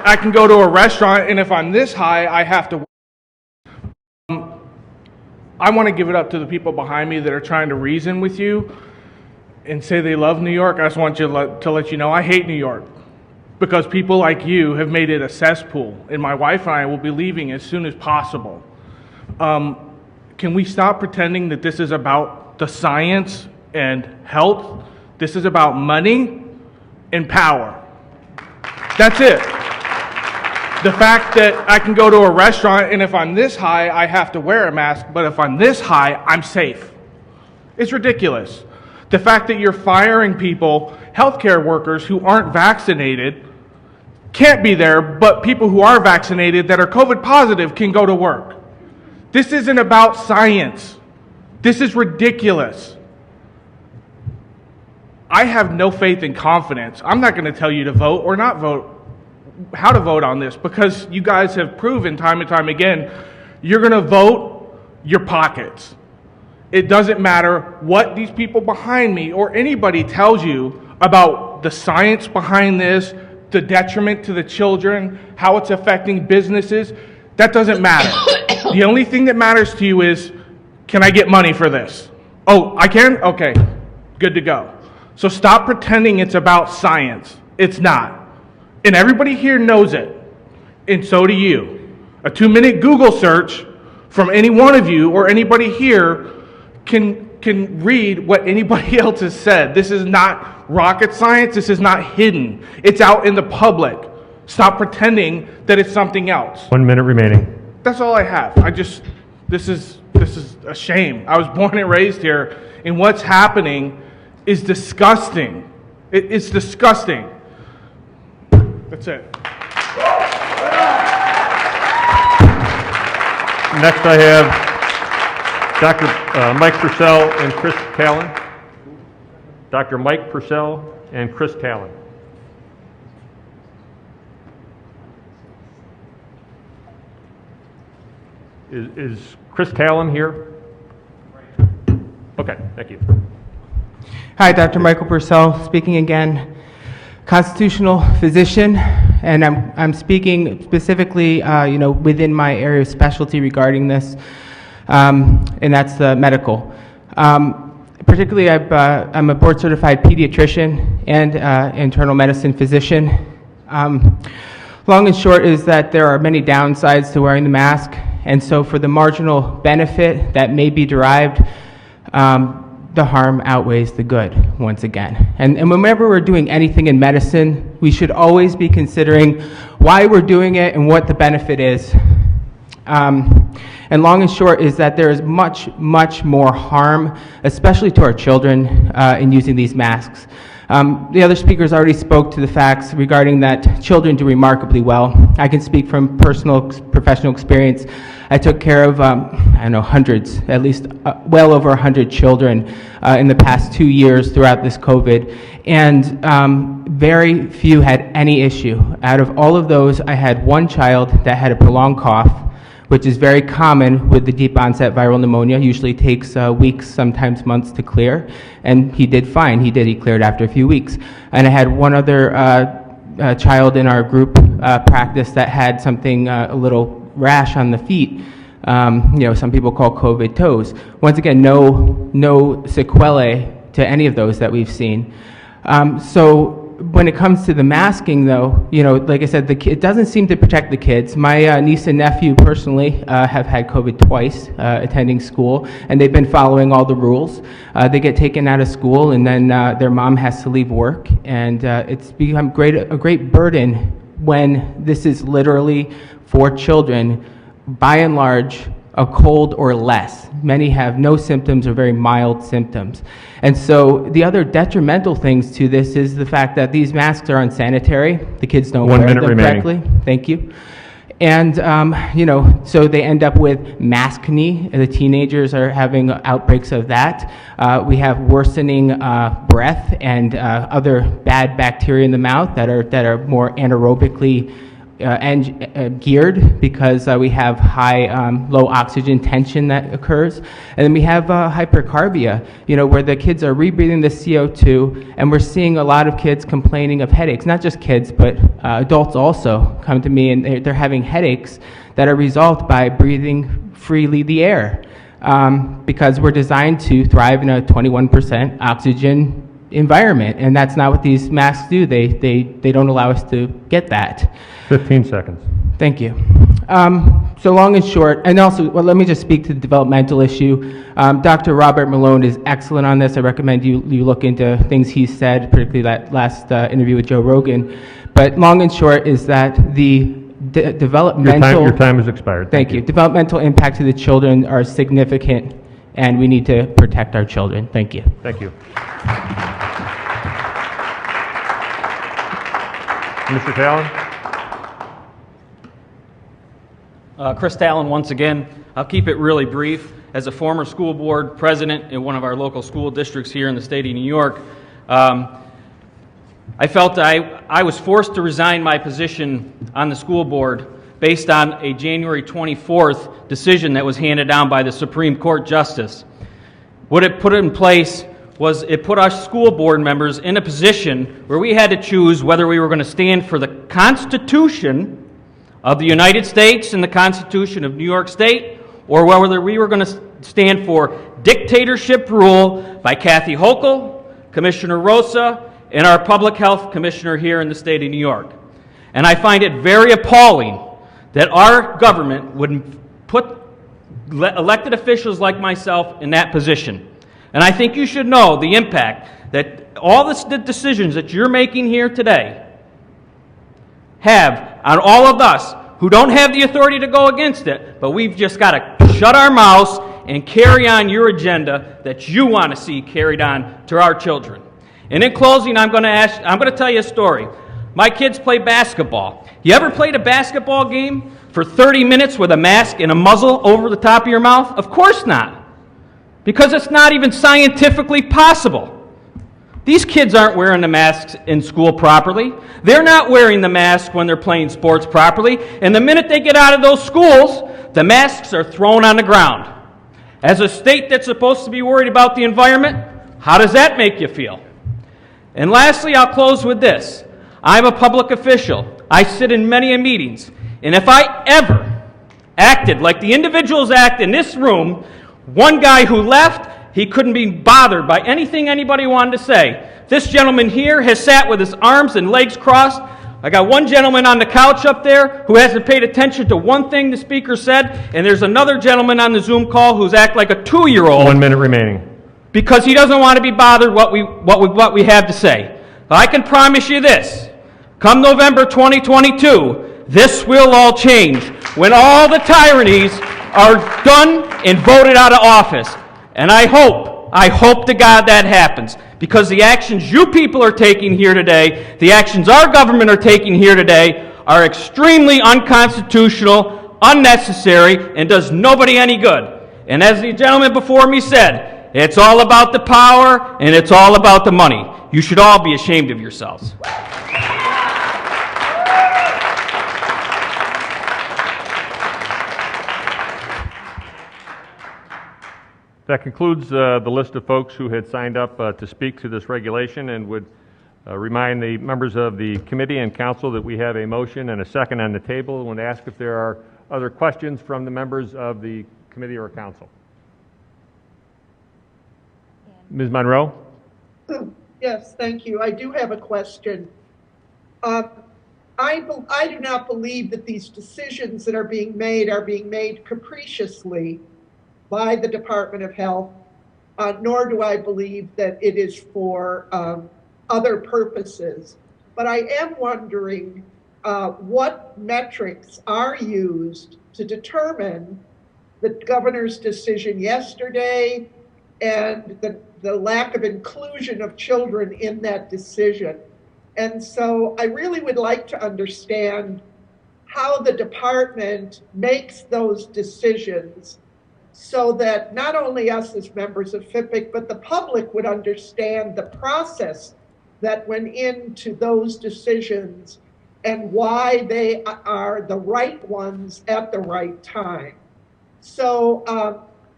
I can go to a restaurant, and if I'm this high, I have to. I want to give it up to the people behind me that are trying to reason with you and say they love New York. I just want you to let you know I hate New York because people like you have made it a cesspool, and my wife and I will be leaving as soon as possible. Can we stop pretending that this is about the science and health? This is about money and power. That's it. The fact that I can go to a restaurant, and if I'm this high, I have to wear a mask, but if I'm this high, I'm safe. It's ridiculous. The fact that you're firing people, healthcare workers who aren't vaccinated, can't be there, but people who are vaccinated that are COVID positive can go to work. This isn't about science. This is ridiculous. I have no faith and confidence. I'm not going to tell you to vote or not vote, how to vote on this, because you guys have proven time and time again, you're going to vote your pockets. It doesn't matter what these people behind me or anybody tells you about the science behind this, the detriment to the children, how it's affecting businesses. That doesn't matter. The only thing that matters to you is, can I get money for this? Oh, I can? Okay, good to go. So stop pretending it's about science. It's not. And everybody here knows it, and so do you. A 2-minute Google search from any one of you or anybody here can read what anybody else has said. This is not rocket science. This is not hidden. It's out in the public. Stop pretending that it's something else. 1 minute remaining. That's all I have. This is a shame. I was born and raised here, and what's happening is disgusting. It's disgusting. That's it. Next I have Dr. Mike Purcell and Chris Callan. Dr. Mike Purcell and Chris Callan. Is Chris Callan here? Okay, thank you. Hi, Dr. Michael Purcell speaking again. Constitutional physician, and I'm speaking specifically, within my area of specialty regarding this, and that's the medical. Particularly, I'm a board-certified pediatrician and internal medicine physician. Long and short is that there are many downsides to wearing the mask, and so for the marginal benefit that may be derived, the harm outweighs the good, once again. And whenever we're doing anything in medicine, we should always be considering why we're doing it and what the benefit is. And long and short is that there is much, much more harm, especially to our children, in using these masks. The other speakers already spoke to the facts regarding that children do remarkably well. I can speak from professional experience. I took care of, hundreds, at least well over 100 children in the past 2 years throughout this COVID, and very few had any issue. Out of all of those, I had one child that had a prolonged cough, which is very common with the deep onset viral pneumonia. Usually takes weeks, sometimes months to clear, and he did fine. He cleared after a few weeks. And I had one other child in our group practice that had something, a little rash on the feet. Some people call COVID toes. Once again, no sequelae to any of those that we've seen. So when it comes to the masking, though, like I said, it doesn't seem to protect the kids. My niece and nephew personally have had COVID twice attending school, and they've been following all the rules. They get taken out of school, and then their mom has to leave work, and it's become a great burden when this is literally for children, by and large, a cold or less. Many have no symptoms or very mild symptoms. And so the other detrimental things to this is the fact that these masks are unsanitary. The kids don't wear them correctly. Thank you. And, so they end up with maskne. The teenagers are having outbreaks of that. We have worsening breath and other bad bacteria in the mouth that are more anaerobically geared because we have high low oxygen tension that occurs, and then we have hypercarbia, where the kids are rebreathing the CO2, and we're seeing a lot of kids complaining of headaches. Not just kids, but adults also come to me and they're having headaches that are resolved by breathing freely the air, because we're designed to thrive in a 21% oxygen environment, and that's not what these masks do. They don't allow us to get that. 15 seconds. Thank you. So long and short, and also, well, let me just speak to the developmental issue. Dr. Robert Malone is excellent on this. I recommend you look into things he said, particularly that last interview with Joe Rogan. But long and short is that the developmental... Your time has expired. Thank you. Developmental impact to the children are significant, and we need to protect our children. Thank you. Thank you. Mr. Talon? Chris Talon, once again. I'll keep it really brief. As a former school board president in one of our local school districts here in the state of New York, I felt I was forced to resign my position on the school board based on a January 24th decision that was handed down by the Supreme Court Justice. What it put in place was it put our school board members in a position where we had to choose whether we were going to stand for the Constitution of the United States and the Constitution of New York State, or whether we were going to stand for dictatorship rule by Kathy Hochul, Commissioner Rosa, and our public health commissioner here in the state of New York. And I find it very appalling that our government would put elected officials like myself in that position. And I think you should know the impact that all the decisions that you're making here today have on all of us who don't have the authority to go against it, but we've just got to shut our mouths and carry on your agenda that you want to see carried on to our children. And in closing, I'm going to tell you a story. My kids play basketball. You ever played a basketball game for 30 minutes with a mask and a muzzle over the top of your mouth? Of course not. Because it's not even scientifically possible. These kids aren't wearing the masks in school properly. They're not wearing the mask when they're playing sports properly. And the minute they get out of those schools, the masks are thrown on the ground. As a state that's supposed to be worried about the environment, how does that make you feel? And lastly, I'll close with this. I'm a public official. I sit in many meetings. And if I ever acted like the individuals act in this room, one guy who left, he couldn't be bothered by anything anybody wanted to say. This gentleman here has sat with his arms and legs crossed. I got one gentleman on the couch up there who hasn't paid attention to one thing the speaker said, and there's another gentleman on the Zoom call who's act like a 2-year-old. 1 minute remaining. Because he doesn't want to be bothered what we have to say. I can promise you this. Come November 2022, this will all change when all the tyrannies are done and voted out of office. And I hope to God that happens, because the actions you people are taking here today, the actions our government are taking here today, are extremely unconstitutional, unnecessary, and does nobody any good. And as the gentleman before me said, it's all about the power and it's all about the money. You should all be ashamed of yourselves. That concludes the list of folks who had signed up to speak to this regulation, and would remind the members of the committee and council that we have a motion and a second on the table, and would ask if there are other questions from the members of the committee or council. Ms. Monroe? Yes, thank you. I do have a question. I do not believe that these decisions that are being made capriciously by the Department of Health, nor do I believe that it is for other purposes. But I am wondering what metrics are used to determine the governor's decision yesterday and the lack of inclusion of children in that decision. And so I really would like to understand how the department makes those decisions so that not only us as members of FIPIC, but the public would understand the process that went into those decisions and why they are the right ones at the right time. So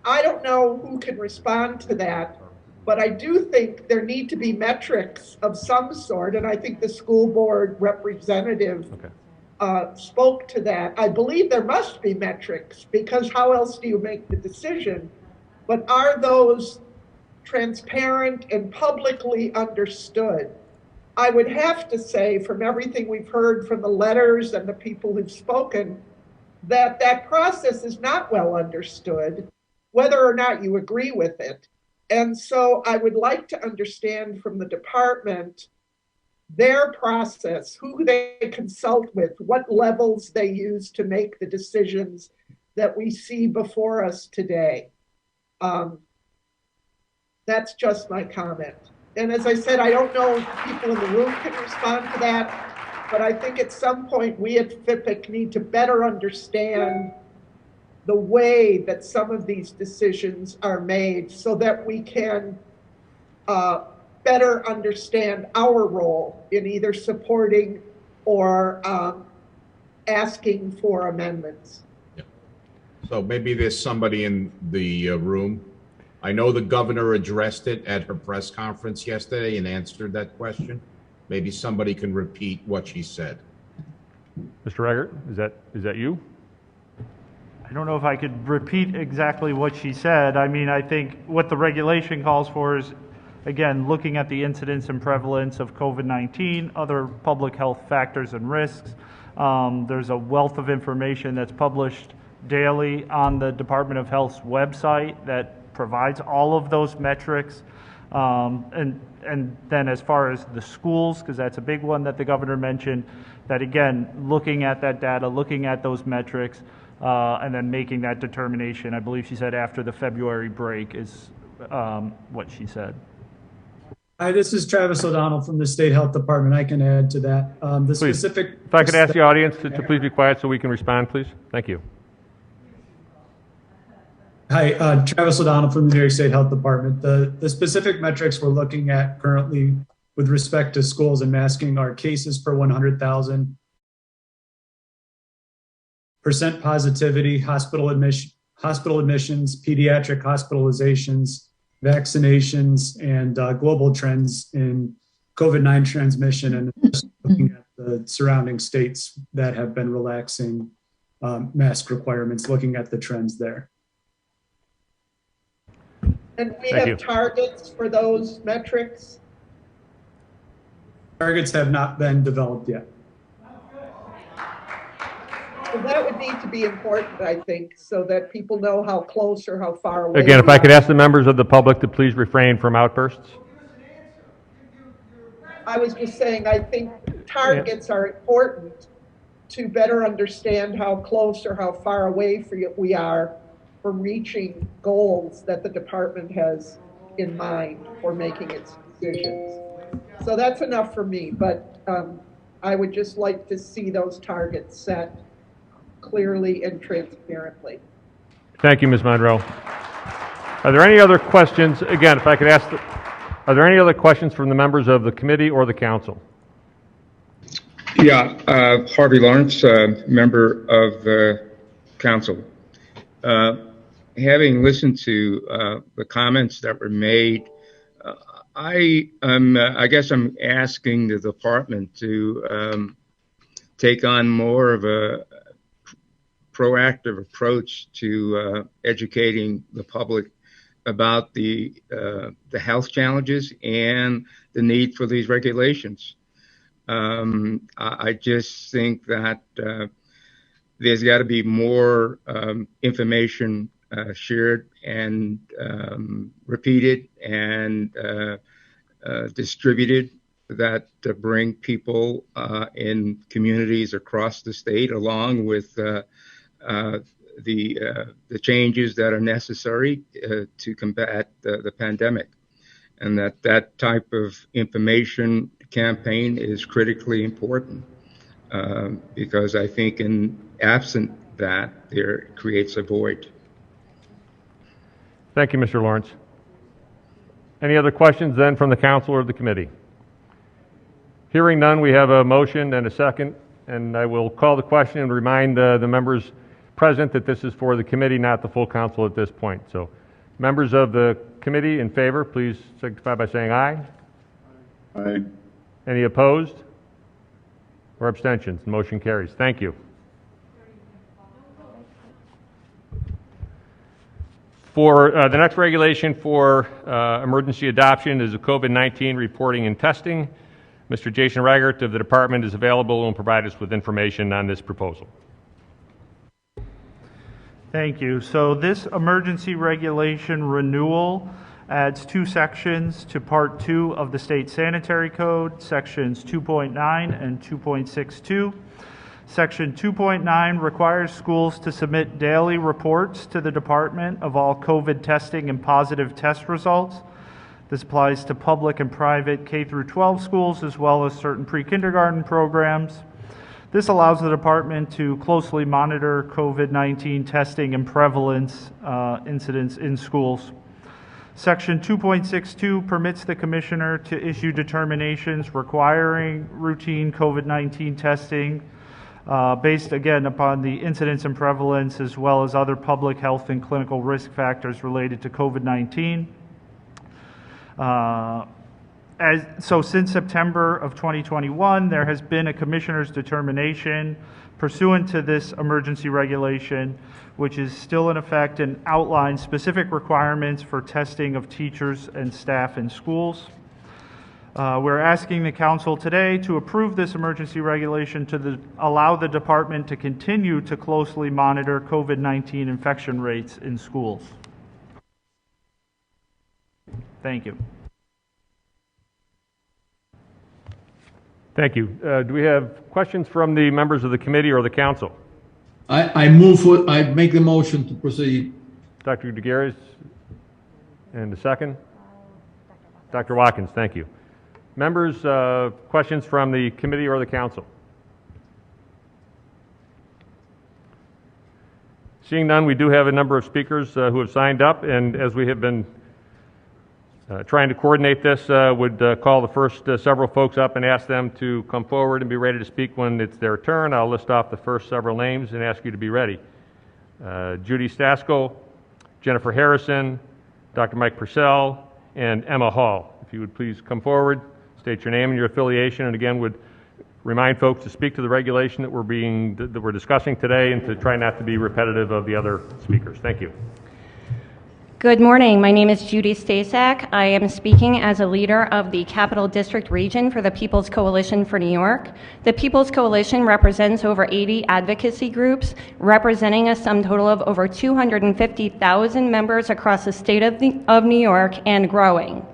I don't know who can respond to that, but I do think there need to be metrics of some sort, and I think the school board representative spoke to that. I believe there must be metrics, because how else do you make the decision? But are those transparent and publicly understood? I would have to say, from everything we've heard from the letters and the people who've spoken, that that process is not well understood, whether or not you agree with it. And so I would like to understand from the department their process, who they consult with, what levels they use to make the decisions that we see before us today. That's just my comment. And as I said, I don't know if people in the room can respond to that, but I think at some point we at FIPIC need to better understand the way that some of these decisions are made so that we can better understand our role in either supporting or asking for amendments. Yeah. So maybe there's somebody in the room. I know the governor addressed it at her press conference yesterday and answered that question. Maybe somebody can repeat what she said. Mr. Reggert, is that you? I don't know if I could repeat exactly what she said. I mean, I think what the regulation calls for is, again, looking at the incidence and prevalence of COVID-19, other public health factors and risks. There's a wealth of information that's published daily on the Department of Health's website that provides all of those metrics. And then as far as the schools, because that's a big one that the governor mentioned, that again, looking at that data, looking at those metrics, and then making that determination. I believe she said after the February break is what she said. Hi, this is Travis O'Donnell from the State Health Department. I can add to that. Please. If I could ask the audience to please be quiet so we can respond, please. Thank you. Hi, Travis O'Donnell from the New York State Health Department. The specific metrics we're looking at currently with respect to schools and masking are cases per 100,000, percent positivity, hospital admissions, pediatric hospitalizations, vaccinations, and global trends in COVID-19 transmission, and looking at the surrounding states that have been relaxing mask requirements, looking at the trends there. And we have targets for those metrics? Targets have not been developed yet. So that would need to be important, I think, so that people know how close or how far away. Again, if I could ask the members of the public to please refrain from outbursts. I was just saying, I think targets are important to better understand how close or how far away we are from reaching goals that the department has in mind for making its decisions. So that's enough for me, but I would just like to see those targets set clearly and transparently. Thank you, Ms. Monroe. Are there any other questions? Again, if I could ask, are there any other questions from the members of the committee or the council? Yeah, Harvey Lawrence, member of the council. Having listened to the comments that were made, I guess I'm asking the department to take on more of a proactive approach to educating the public about the health challenges and the need for these regulations. I just think that there's got to be more information shared and repeated and distributed that bring people in communities across the state along with the changes that are necessary to combat the pandemic, and that type of information campaign is critically important because I think in absent that there creates a void. Thank you, Mr. Lawrence. Any other questions then from the council or the committee? Hearing none, we have a motion and a second And I will call the question and remind the members present that this is for the committee, not the full council at this point. So, members of the committee in favor, please signify by saying aye. Aye. Any opposed or abstentions? Motion carries. Thank you. For the next regulation for emergency adoption is the COVID-19 reporting and testing. Mr. Jason Reichert of the department is available and will provide us with information on this proposal. Thank you. So this emergency regulation renewal adds 2 sections to Part 2 of the State Sanitary Code, Sections 2.9 and 2.62. Section 2.9 requires schools to submit daily reports to the department of all COVID testing and positive test results. This applies to public and private K through 12 schools as well as certain pre-kindergarten programs. This allows the department to closely monitor COVID-19 testing and prevalence incidents in schools. Section 2.62 permits the commissioner to issue determinations requiring routine COVID-19 testing based, again, upon the incidence and prevalence as well as other public health and clinical risk factors related to COVID-19. So since September of 2021, there has been a commissioner's determination pursuant to this emergency regulation, which is still in effect and outlines specific requirements for testing of teachers and staff in schools. We're asking the council today to approve this emergency regulation to allow the department to continue to closely monitor COVID-19 infection rates in schools. Thank you. Thank you. Do we have questions from the members of the committee or the council? I make the motion to proceed. Dr. Gutierrez, and a second? Dr. Watkins, thank you. Members, questions from the committee or the council? Seeing none, we do have a number of speakers who have signed up, and as we have been trying to coordinate this, would call the first several folks up and ask them to come forward and be ready to speak when it's their turn. I'll list off the first several names and ask you to be ready. Judy Stasko, Jennifer Harrison, Dr. Mike Purcell, and Emma Hall. If you would please come forward, state your name and your affiliation, and again would remind folks to speak to the regulation that we're discussing today and to try not to be repetitive of the other speakers. Thank you. Good morning. My name is Judy Stasak. I am speaking as a leader of the Capital District region for the People's Coalition for New York. The People's Coalition represents over 80 advocacy groups, representing a sum total of over 250,000 members across the state of New York and growing.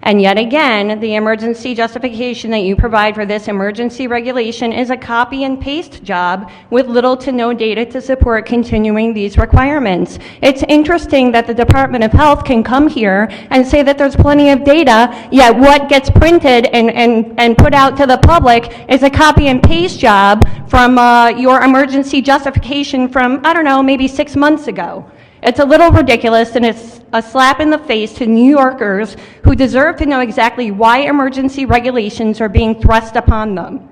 And yet again, the emergency justification that you provide for this emergency regulation is a copy and paste job with little to no data to support continuing these requirements. It's interesting that the Department of Health can come here and say that there's plenty of data, yet what gets printed and put out to the public is a copy and paste job from your emergency justification from, I don't know, maybe 6 months ago. It's a little ridiculous, and it's a slap in the face to New Yorkers who deserve to know exactly why emergency regulations are being thrust upon them.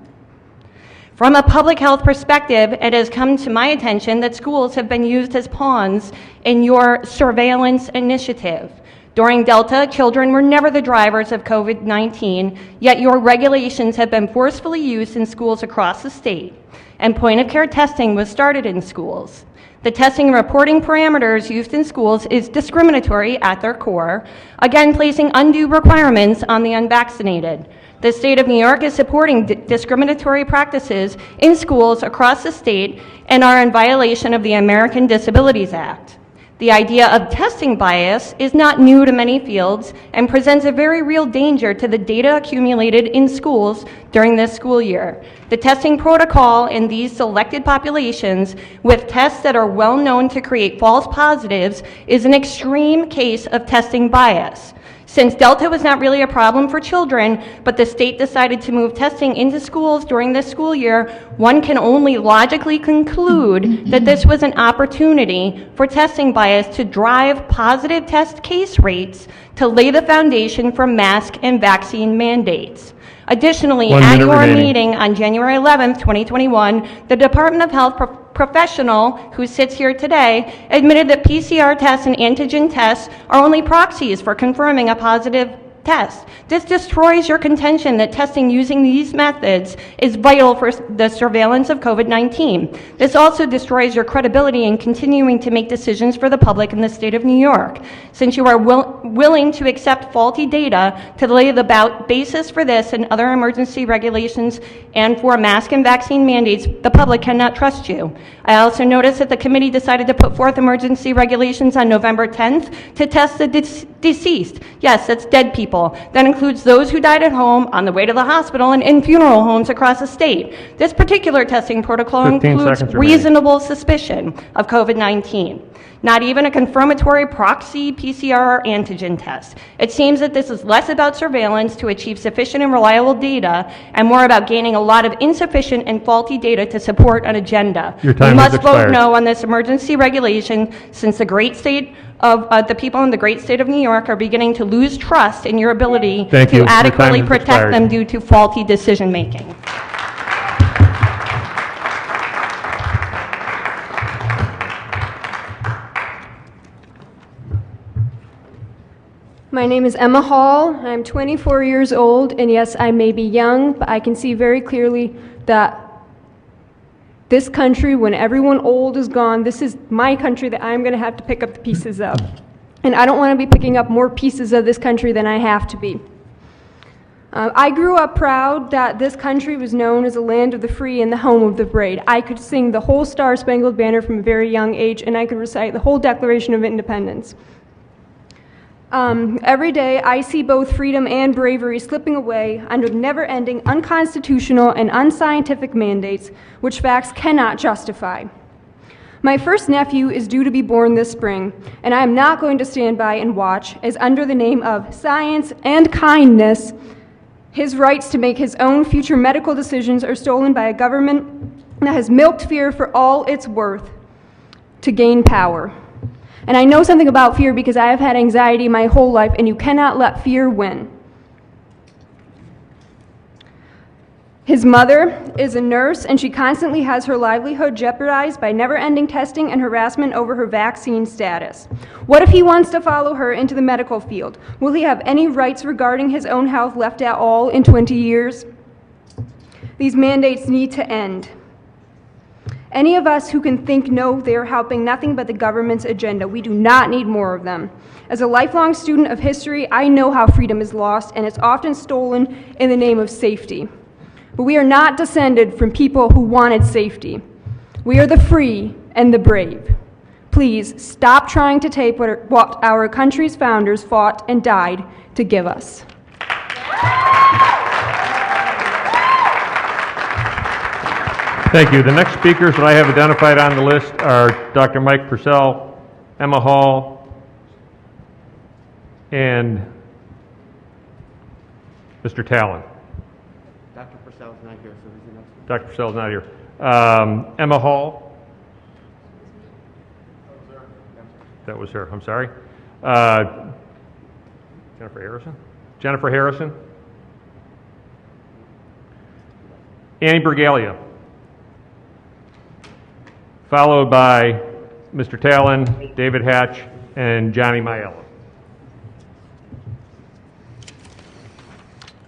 From a public health perspective, it has come to my attention that schools have been used as pawns in your surveillance initiative. During Delta, children were never the drivers of COVID-19, yet your regulations have been forcefully used in schools across the state, and point-of-care testing was started in schools. The testing and reporting parameters used in schools is discriminatory at their core, again placing undue requirements on the unvaccinated. The state of New York is supporting discriminatory practices in schools across the state and are in violation of the American Disabilities Act. The idea of testing bias is not new to many fields and presents a very real danger to the data accumulated in schools during this school year. The testing protocol in these selected populations with tests that are well known to create false positives is an extreme case of testing bias. Since Delta was not really a problem for children, but the state decided to move testing into schools during this school year, one can only logically conclude that this was an opportunity for testing bias to drive positive test case rates to lay the foundation for mask and vaccine mandates. Additionally, 1 at minute your remaining. meeting on January 11th, 2021, the Department of Health professional who sits here today admitted that PCR tests and antigen tests are only proxies for confirming a positive test. This destroys your contention that testing using these methods is vital for the surveillance of COVID-19. This also destroys your credibility in continuing to make decisions for the public in the state of New York. Since you are willing to accept faulty data to lay the basis for this and other emergency regulations and for mask and vaccine mandates, the public cannot trust you. I also noticed that the committee decided to put forth emergency regulations on November 10th to test the deceased. Yes, that's dead people. That includes those who died at home, on the way to the hospital, and in funeral homes across the state. This particular testing protocol 15 includes seconds remaining. reasonable suspicion of COVID-19. Not even a confirmatory proxy PCR or antigen test. It seems that this is less about surveillance to achieve sufficient and reliable data and more about gaining a lot of insufficient and faulty data to support an agenda. Your time We has must vote expired. no on this emergency regulation since the great state of the people in the great state of New York are beginning to lose trust in your ability Thank you. to Your time adequately has protect expired. them due to faulty decision making. My name is Emma Hall. I'm 24 years old, and yes, I may be young, but I can see very clearly that this country, when everyone old is gone, this is my country that I'm going to have to pick up the pieces of. And I don't want to be picking up more pieces of this country than I have to be. I grew up proud that this country was known as a land of the free and the home of the brave. I could sing the whole Star-Spangled Banner from a very young age, and I could recite the whole Declaration of Independence. Every day, I see both freedom and bravery slipping away under the never-ending, unconstitutional, and unscientific mandates, which facts cannot justify. My first nephew is due to be born this spring, and I am not going to stand by and watch as, under the name of science and kindness, his rights to make his own future medical decisions are stolen by a government that has milked fear for all it's worth to gain power. And I know something about fear because I have had anxiety my whole life, and you cannot let fear win. His mother is a nurse, and she constantly has her livelihood jeopardized by never-ending testing and harassment over her vaccine status. What if he wants to follow her into the medical field? Will he have any rights regarding his own health left at all in 20 years? These mandates need to end. Any of us who can think no, they are helping nothing but the government's agenda. We do not need more of them. As a lifelong student of history, I know how freedom is lost, and it's often stolen in the name of safety. But we are not descended from people who wanted safety. We are the free and the brave. Please stop trying to take what our country's founders fought and died to give us. Thank you. The next speakers that I have identified on the list are Dr. Mike Purcell, Emma Hall, and Mr. Talon. Dr. Purcell is not here, so who's the next one? Dr. Purcell is not here. Emma Hall. That was her. I'm sorry. Jennifer Harrison. Jennifer Harrison. Annie Bergalia. Followed by Mr. Talon, David Hatch, and Johnny Maiella.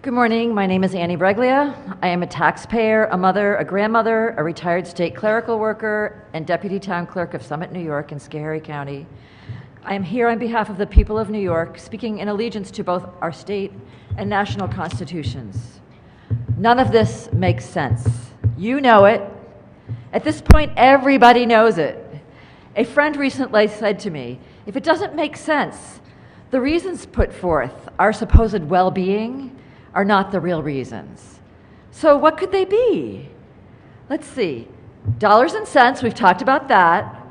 Good morning. My name is Annie Breglia. I am a taxpayer, a mother, a grandmother, a retired state clerical worker, and deputy town clerk of Summit, New York, in Schoharie County. I am here on behalf of the people of New York, speaking in allegiance to both our state and national constitutions. None of this makes sense. You know it. At this point, everybody knows it. A friend recently said to me, if it doesn't make sense, the reasons put forth, our supposed well-being, are not the real reasons. So what could they be? Let's see. Dollars and cents, we've talked about that.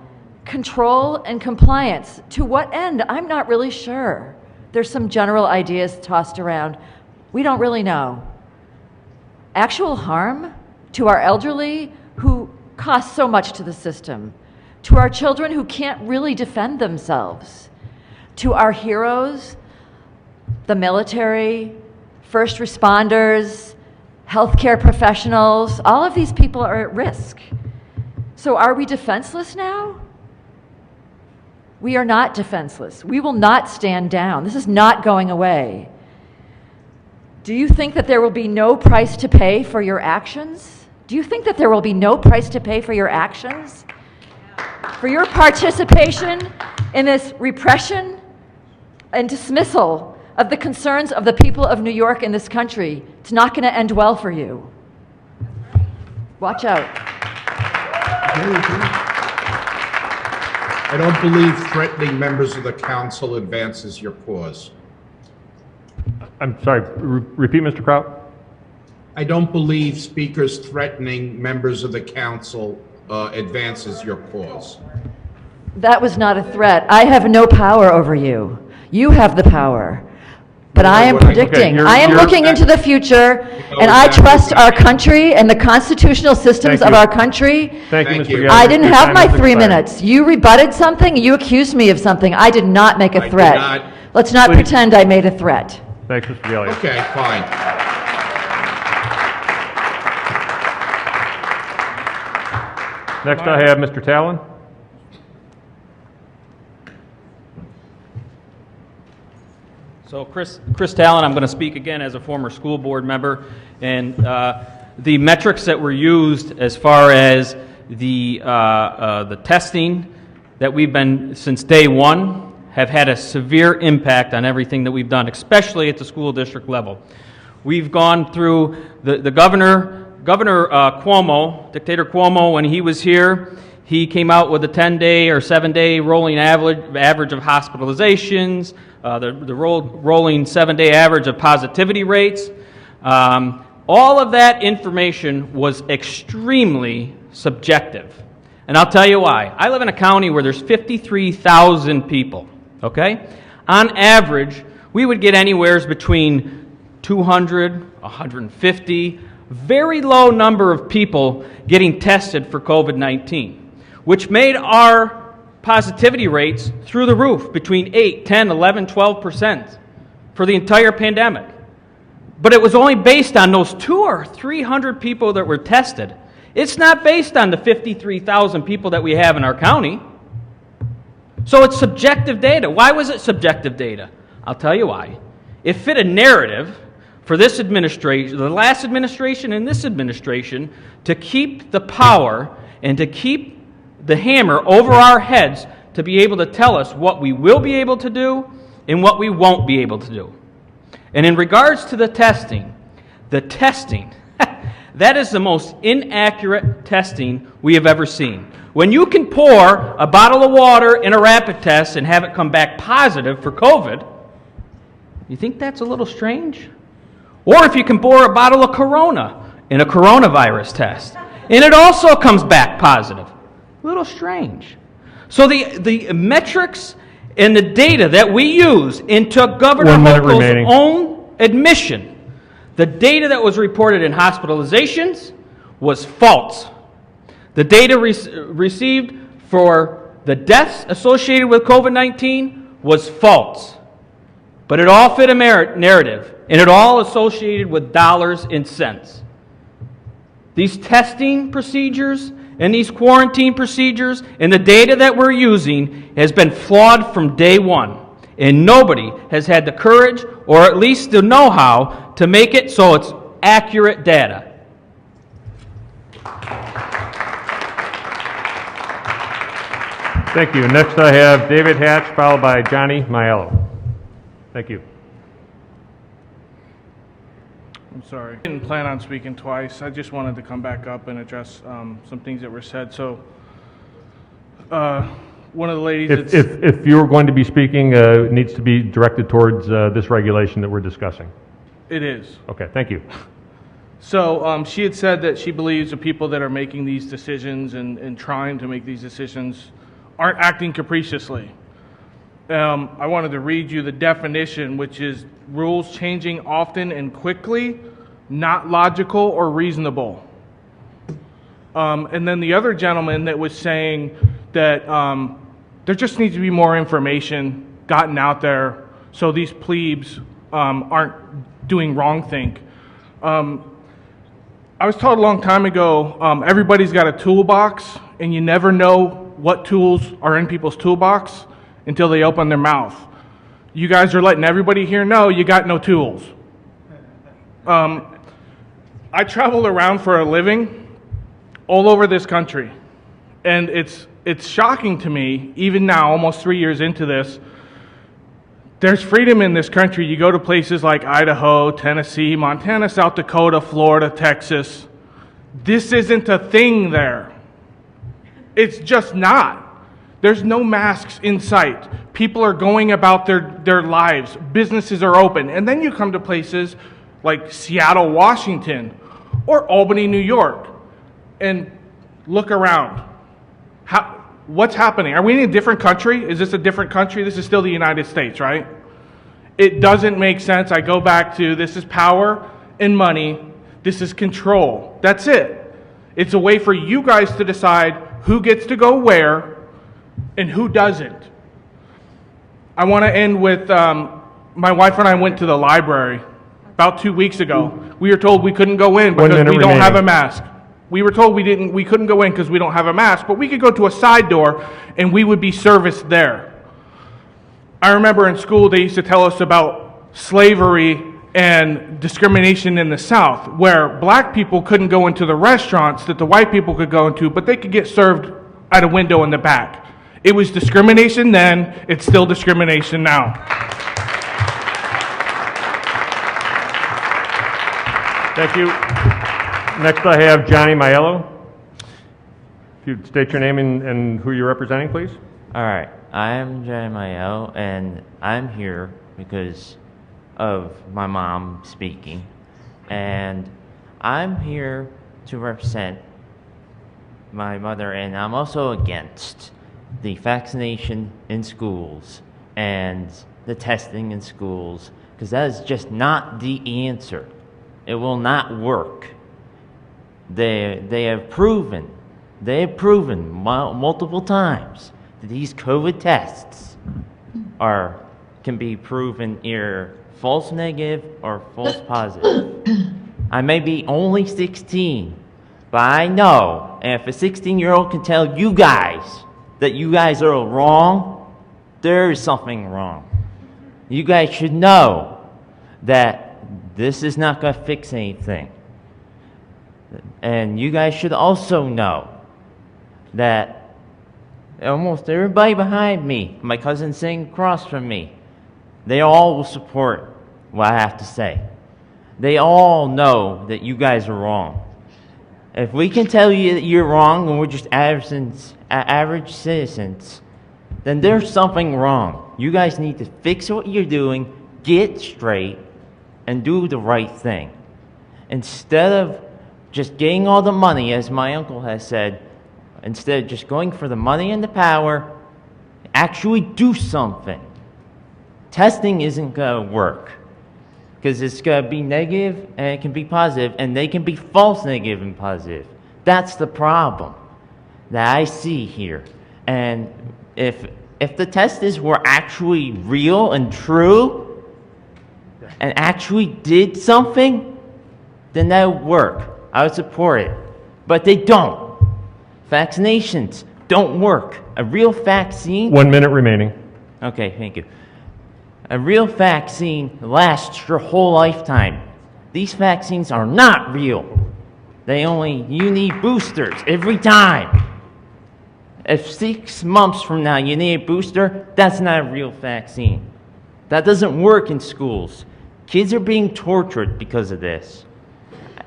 Control and compliance. To what end? I'm not really sure. There's some general ideas tossed around. We don't really know. Actual harm to our elderly who cost so much to the system, to our children who can't really defend themselves, to our heroes, the military, first responders, healthcare professionals, all of these people are at risk. So are we defenseless now? We are not defenseless. We will not stand down. This is not going away. Do you think that there will be no price to pay for your actions? Do you think that there will be no price to pay for your actions? For your participation in this repression and dismissal of the concerns of the people of New York and this country? It's not going to end well for you. Watch out. I don't believe threatening members of the council advances your cause. I'm sorry, repeat, Mr. Kraut? I don't believe speakers threatening members of the council advances your cause. That was not a threat. I have no power over you. You have the power. But I am predicting. I am looking into the future, and I trust our country and the constitutional systems of our country. Thank you, Mr. Gallagher. I didn't Your have time my has 3 expired. minutes. You rebutted something. You accused me of something. I did not make a I did threat. not. Let's not pretend I made a threat. Thanks, Mr. Gallagher. Okay, fine. Next I have Mr. Talon. So Chris Talon, I'm going to speak again as a former school board member, and the metrics that were used as far as the testing that we've been since day one have had a severe impact on everything that we've done, especially at the school district level. We've gone through the Governor Cuomo, Dictator Cuomo, when he was here, he came out with a 10-day or 7-day rolling average of hospitalizations, the rolling 7-day average of positivity rates. All of that information was extremely subjective. And I'll tell you why. I live in a county where there's 53,000 people, okay? On average, we would get anywhere between 200, 150, very low number of people getting tested for COVID-19, which made our positivity rates through the roof, between 8, 10, 11, 12% for the entire pandemic. But it was only based on those 200 or 300 people that were tested. It's not based on the 53,000 people that we have in our county. So it's subjective data. Why was it subjective data? I'll tell you why. It fit a narrative for this administration, the last administration and this administration, to keep the power and to keep the hammer over our heads to be able to tell us what we will be able to do and what we won't be able to do. And in regards to the testing, that is the most inaccurate testing we have ever seen. When you can pour a bottle of water in a rapid test and have it come back positive for COVID, you think that's a little strange? Or if you can pour a bottle of Corona in a coronavirus test, and it also comes back positive. A little strange. So the metrics and the data that we use into Governor Hochul's own admission, the data that was reported in hospitalizations was false. The data received for the deaths associated with COVID-19 was false. But it all fit a narrative, and it all associated with dollars and cents. These testing procedures and these quarantine procedures and the data that we're using has been flawed from day one. And nobody has had the courage, or at least the know-how, to make it so it's accurate data. Thank you. Next I have David Hatch, followed by Johnny Maiello. Thank you. I'm sorry. I didn't plan on speaking twice. I just wanted to come back up and address some things that were said. So, one of the ladies... If you're going to be speaking, it needs to be directed towards this regulation that we're discussing. It is. Okay, thank you. So, she had said that she believes the people that are making these decisions and trying to make these decisions aren't acting capriciously. I wanted to read you the definition, which is rules changing often and quickly, not logical or reasonable. And then the other gentleman that was saying that there just needs to be more information gotten out there so these plebes aren't doing wrong thing. I was taught a long time ago, everybody's got a toolbox, and you never know what tools are in people's toolbox until they open their mouth. You guys are letting everybody here know you got no tools. I travel around for a living all over this country, and it's shocking to me, even now, almost 3 years into this. There's freedom in this country. You go to places like Idaho, Tennessee, Montana, South Dakota, Florida, Texas. This isn't a thing there. It's just not. There's no masks in sight. People are going about their lives. Businesses are open. And then you come to places like Seattle, Washington, or Albany, New York, and look around. What's happening? Are we in a different country? Is this a different country? This is still the United States, right? It doesn't make sense. I go back to this is power and money. This is control. That's it. It's a way for you guys to decide who gets to go where and who doesn't. I want to end with my wife and I went to the library about 2 weeks ago. We were told we couldn't go in because we don't have a mask. We were told we couldn't go in because we don't have a mask, but we could go to a side door and we would be serviced there. I remember in school they used to tell us about slavery and discrimination in the South, where black people couldn't go into the restaurants that the white people could go into, but they could get served at a window in the back. It was discrimination then, it's still discrimination now. Thank you. Next I have Johnny Maiello. If you'd state your name and who you're representing, please. All right, I'm Johnny Maiello, and I'm here because of my mom speaking, and I'm here to represent my mother, and I'm also against the vaccination in schools and the testing in schools, because that is just not the answer. It will not work. They have proven multiple times that these COVID tests can be proven either false negative or false positive. I may be only 16, but I know if a 16-year-old can tell you guys that you guys are wrong, there is something wrong. You guys should know that this is not going to fix anything. And you guys should also know that almost everybody behind me, my cousin sitting across from me, they all will support what I have to say. They all know that you guys are wrong. If we can tell you that you're wrong and we're just average citizens, then there's something wrong. You guys need to fix what you're doing, get straight, and do the right thing. Instead of just getting all the money, as my uncle has said, instead of just going for the money and the power, actually do something. Testing isn't going to work because it's going to be negative and it can be positive, and they can be false negative and positive. That's the problem that I see here. And if the tests were actually real and true and actually did something, then that would work. I would support it. But they don't. Vaccinations don't work. A real vaccine... 1 minute remaining. Okay, thank you. A real vaccine lasts your whole lifetime. These vaccines are not real. You need boosters every time. If 6 months from now you need a booster, that's not a real vaccine. That doesn't work in schools. Kids are being tortured because of this.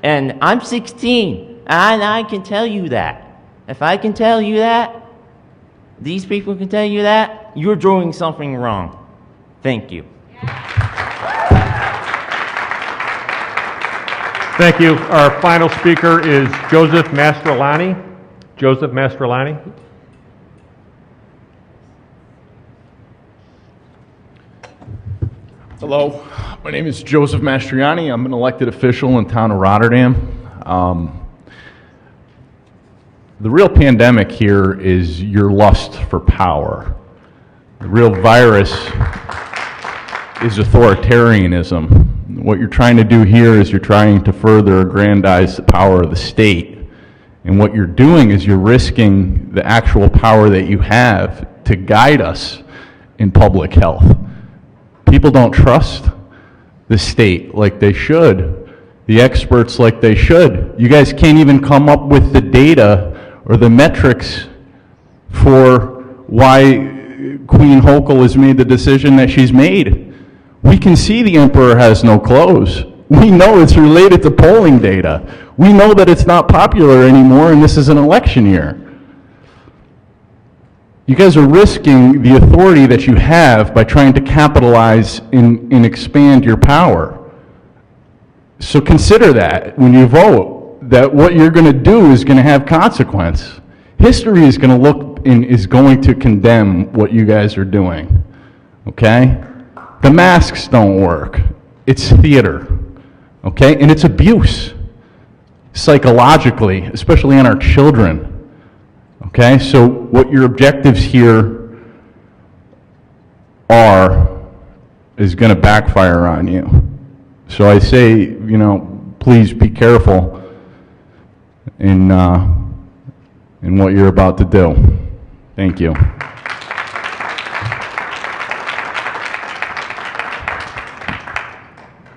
And I'm 16, and I can tell you that. If I can tell you that, these people can tell you that, you're doing something wrong. Thank you. Thank you. Our final speaker is Joseph Mastrolani. Joseph Mastrolani. Hello, my name is Joseph Mastriani. I'm an elected official in town of Rotterdam. The real pandemic here is your lust for power. The real virus is authoritarianism. What you're trying to do here is you're trying to further aggrandize the power of the state. And what you're doing is you're risking the actual power that you have to guide us in public health. People don't trust the state like they should, the experts like they should. You guys can't even come up with the data or the metrics for why Queen Hochul has made the decision that she's made. We can see the emperor has no clothes. We know it's related to polling data. We know that it's not popular anymore and this is an election year. You guys are risking the authority that you have by trying to capitalize and expand your power. So consider that when you vote, that what you're going to do is going to have consequence. History is going to look and is going to condemn what you guys are doing. Okay? The masks don't work. It's theater. Okay? And it's abuse. Psychologically, especially on our children. Okay? So what your objectives here are is going to backfire on you. So I say, you know, please be careful in what you're about to do. Thank you.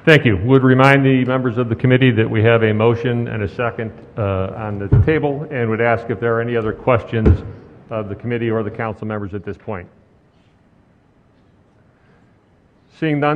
Thank you. Would remind the members of the committee that we have a motion and a second on the table, and would ask if there are any other questions of the committee or the council members at this point. Seeing none.